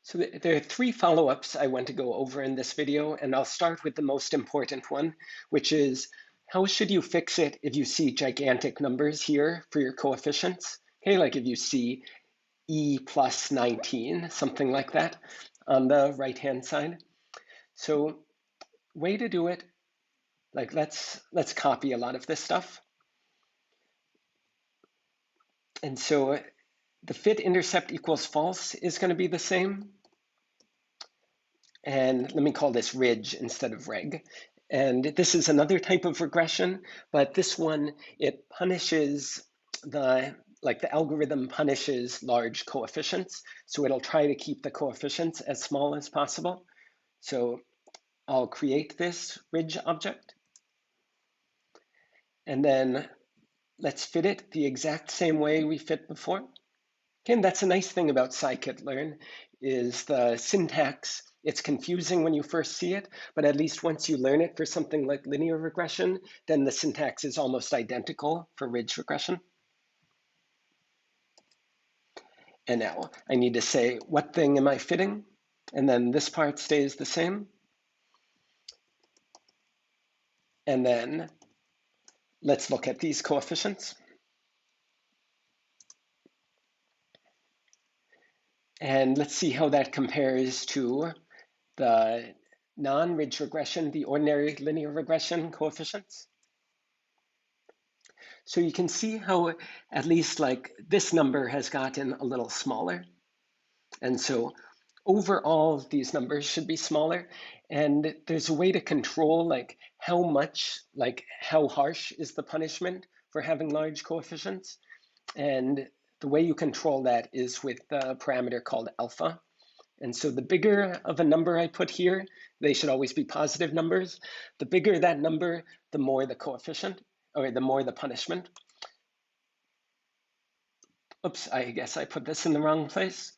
So there are three follow-ups I want to go over in this video, and I'll start with the most important one, which is how should you fix it if you see gigantic numbers here for your coefficients? Okay, like if you see e plus 19, something like that on the right-hand side. So way to do it, like let's copy a lot of this stuff. And so the fit intercept equals false is going to be the same. And let me call this ridge instead of reg. And this is another type of regression, but this one, it punishes like the algorithm punishes large coefficients. So it'll try to keep the coefficients as small as possible. So I'll create this ridge object. And then let's fit it the exact same way we fit before. And that's a nice thing about scikit-learn is the syntax. It's confusing when you first see it, but at least once you learn it for something like linear regression, then the syntax is almost identical for ridge regression. And now I need to say, what thing am I fitting? And then this part stays the same. And then let's look at these coefficients. And let's see how that compares to the non-ridge regression, the ordinary linear regression coefficients. So you can see how at least like this number has gotten a little smaller. And so overall, these numbers should be smaller. And there's a way to control like how much, like how harsh is the punishment for having large coefficients. And the way you control that is with the parameter called alpha. And so the bigger of a number I put here, they should always be positive numbers. The bigger that number, the more the coefficient, or the more the punishment. Oops, I guess I put this in the wrong place.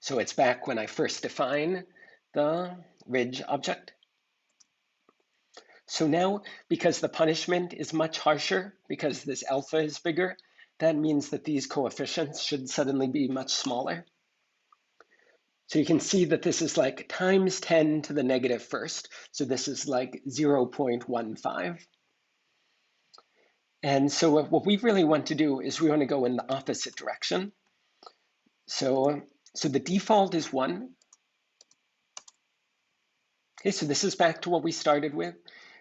So it's back when I first define the ridge object. So now, because the punishment is much harsher, because this alpha is bigger, that means that these coefficients should suddenly be much smaller. So you can see that this is like times 10 to the negative first. So this is like 0.15. And so what we really want to do is we want to go in the opposite direction. So the default is 1. Okay, so this is back to what we started with.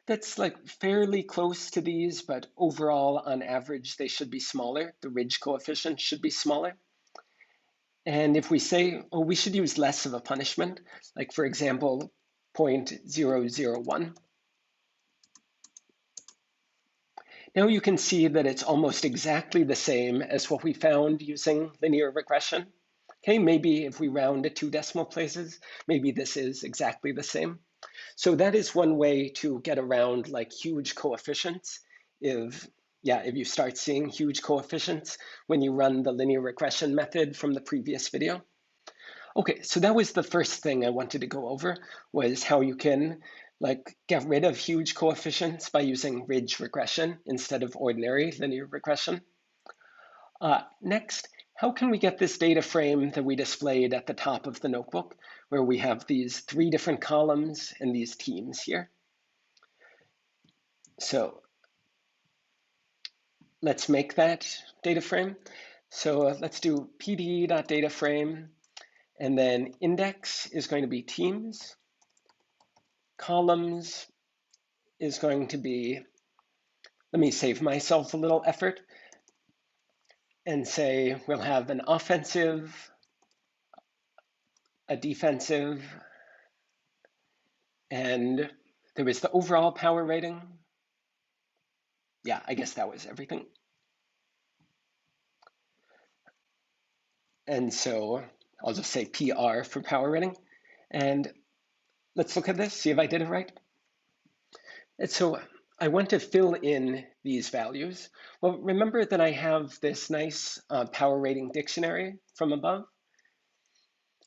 That's like fairly close to these, but overall, on average, they should be smaller. The ridge coefficient should be smaller. And if we say, oh, we should use less of a punishment, like for example, 0.001. Now you can see that it's almost exactly the same as what we found using linear regression. Okay, maybe if we round to 2 decimal places, maybe this is exactly the same. So that is one way to get around like huge coefficients. If you start seeing huge coefficients when you run the linear regression method from the previous video. Okay, so that was the first thing I wanted to go over, was how you can like get rid of huge coefficients by using ridge regression instead of ordinary linear regression. Next, how can we get this data frame that we displayed at the top of the notebook, where we have these 3 different columns and these teams here? So let's make that data frame. So let's do pd.dataframe, and then index is going to be teams. Columns is going to be, let me save myself a little effort and say we'll have an offensive, a defensive, and there was the overall power rating. Yeah, I guess that was everything. And so I'll just say PR for power rating. And let's look at this, see if I did it right. And so I want to fill in these values. Well, remember that I have this nice power rating dictionary from above.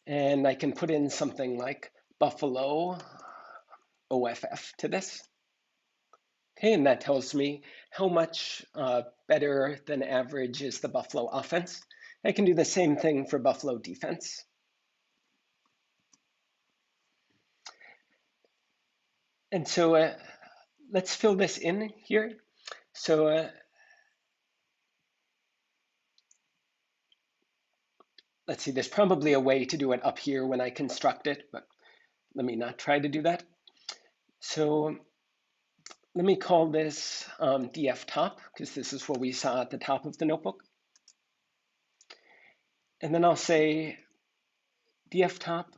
And I can put in something like Buffalo OFF to this. Okay, and that tells me how much better than average is the Buffalo offense. I can do the same thing for Buffalo defense. And so let's fill this in here. So let's see, there's probably a way to do it up here when I construct it, but let me not try to do that. So let me call this df top, because this is what we saw at the top of the notebook. And then I'll say df top,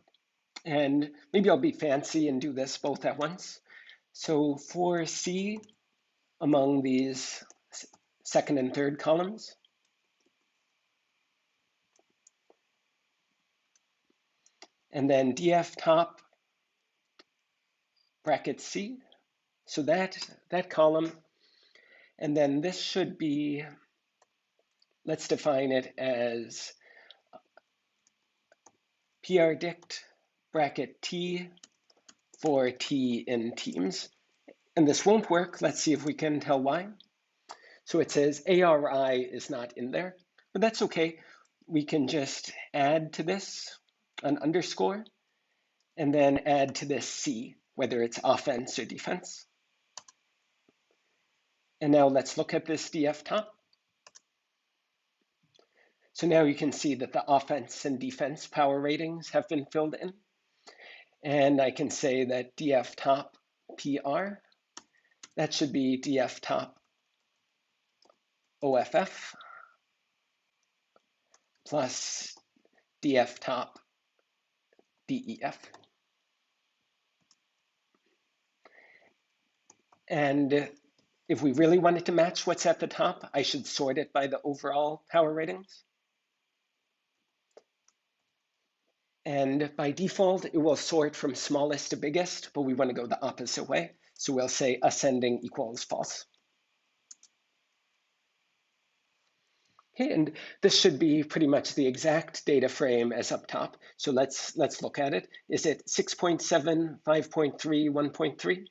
and maybe I'll be fancy and do this both at once. So for C among these second and third columns, and then df top bracket C, so that column, and then this should be, let's define it as prdict bracket T for T in teams. And this won't work. Let's see if we can tell why. So it says ARI is not in there, but that's okay. We can just add to this an underscore and then add to this C, whether it's offense or defense. And now let's look at this df top. So now you can see that the offense and defense power ratings have been filled in. And I can say that df top PR, that should be df top OFF plus df top DEF. And if we really wanted to match what's at the top, I should sort it by the overall power ratings. And by default, it will sort from smallest to biggest, but we want to go the opposite way. So we'll say ascending equals false. Okay, and this should be pretty much the exact data frame as up top. So let's look at it. Is it 6.7, 5.3, 1.3?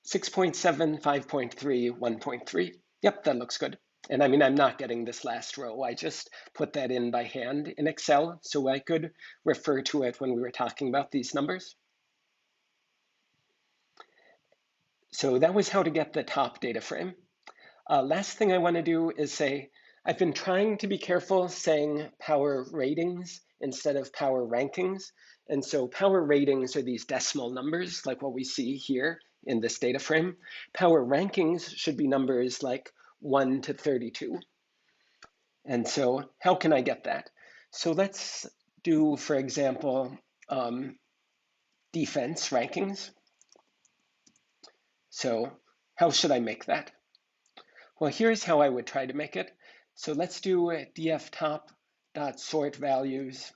6.7, 5.3, 1.3. Yep, that looks good. And I mean, I'm not getting this last row. I just put that in by hand in Excel, so I could refer to it when we were talking about these numbers. So that was how to get the top data frame. Last thing I want to do is say, I've been trying to be careful saying power ratings instead of power rankings. And so power ratings are these decimal numbers, like what we see here in this data frame. Power rankings should be numbers like 1 to 32. And so how can I get that? So let's do, for example, defense rankings. So how should I make that? Well, here's how I would try to make it. So let's do df top dot sort values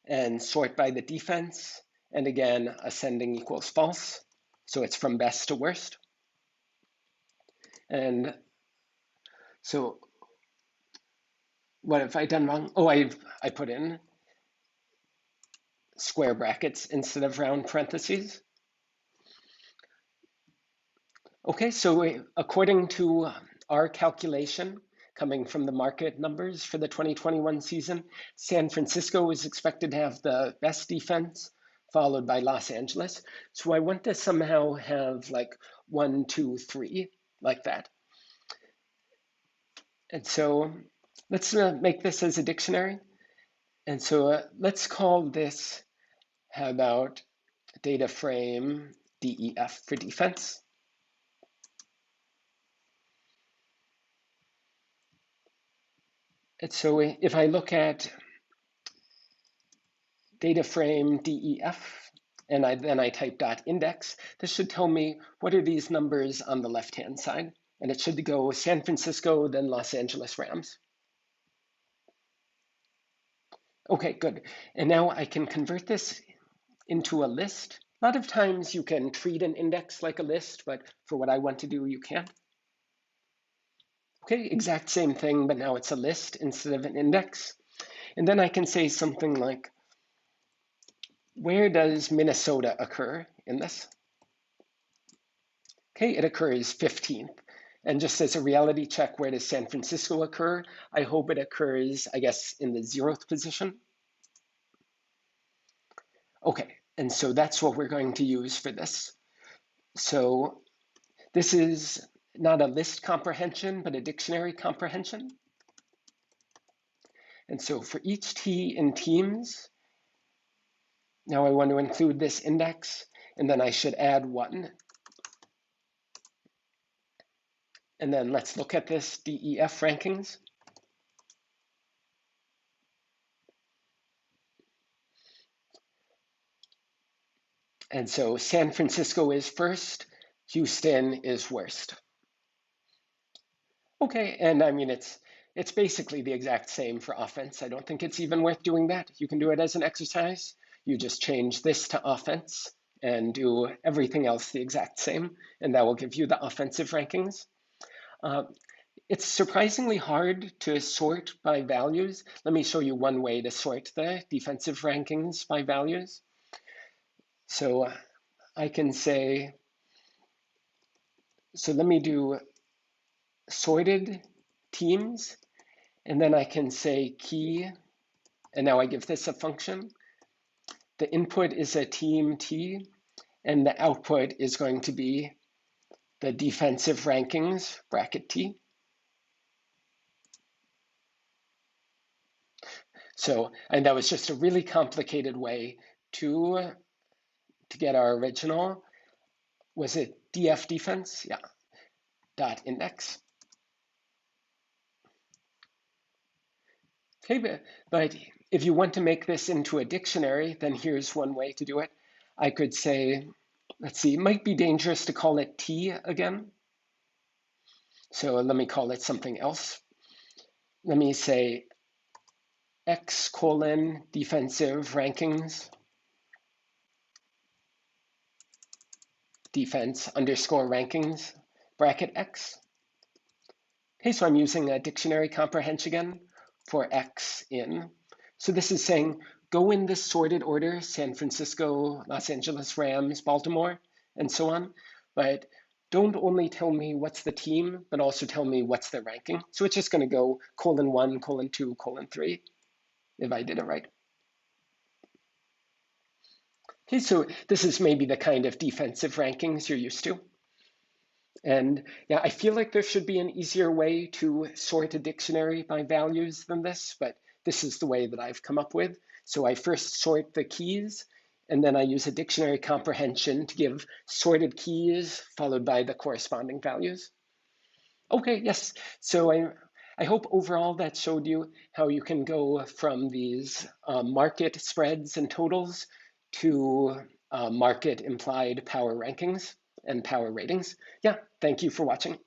and sort by the defense. And again, ascending equals false. So it's from best to worst. And so what have I done wrong? Oh, I put in square brackets instead of round parentheses. Okay, so according to our calculation, coming from the market numbers for the 2021 season, San Francisco is expected to have the best defense, followed by Los Angeles. So I want to somehow have like 1, 2, 3, like that. And so let's make this as a dictionary. And so let's call this, how about data frame DEF for defense. And so if I look at data frame DEF, and then I type dot index, this should tell me what are these numbers on the left-hand side. And it should go San Francisco, then Los Angeles Rams. Okay, good. And now I can convert this into a list. A lot of times you can treat an index like a list, but for what I want to do, you can't. Okay, exact same thing, but now it's a list instead of an index. And then I can say something like, where does Minnesota occur in this? Okay, it occurs 15th. And just as a reality check, where does San Francisco occur? I hope it occurs, I guess, in the 0th position. Okay, and so that's what we're going to use for this. So this is not a list comprehension, but a dictionary comprehension. And so for each T in teams, now I want to include this index, and then I should add 1. And then let's look at this DEF rankings. And so San Francisco is first, Houston is worst. Okay, and I mean, it's basically the exact same for offense. I don't think it's even worth doing that. You can do it as an exercise. You just change this to offense and do everything else the exact same, and that will give you the offensive rankings. It's surprisingly hard to sort by values. Let me show you one way to sort the defensive rankings by values. So I can say, so let me do sorted teams, and then I can say key, and now I give this a function. The input is a team T, and the output is going to be the defensive rankings, bracket T. So, and that was just a really complicated way to get our original. Was it DF defense? Yeah, dot index. Okay, but if you want to make this into a dictionary, then here's one way to do it. I could say, let's see, it might be dangerous to call it T again. So let me call it something else. Let me say X colon defensive rankings, defense underscore rankings, bracket X. Okay, so I'm using a dictionary comprehension again for X in. So this is saying, go in this sorted order, San Francisco, Los Angeles Rams, Baltimore, and so on. But don't only tell me what's the team, but also tell me what's the ranking. So it's just going to go :1, :2, :3, if I did it right. Okay, so this is maybe the kind of defensive rankings you're used to. And yeah, I feel like there should be an easier way to sort a dictionary by values than this, but this is the way that I've come up with. So I first sort the keys, and then I use a dictionary comprehension to give sorted keys followed by the corresponding values. Okay, yes. So I hope overall that showed you how you can go from these market spreads and totals to market implied power rankings and power ratings. Yeah, thank you for watching.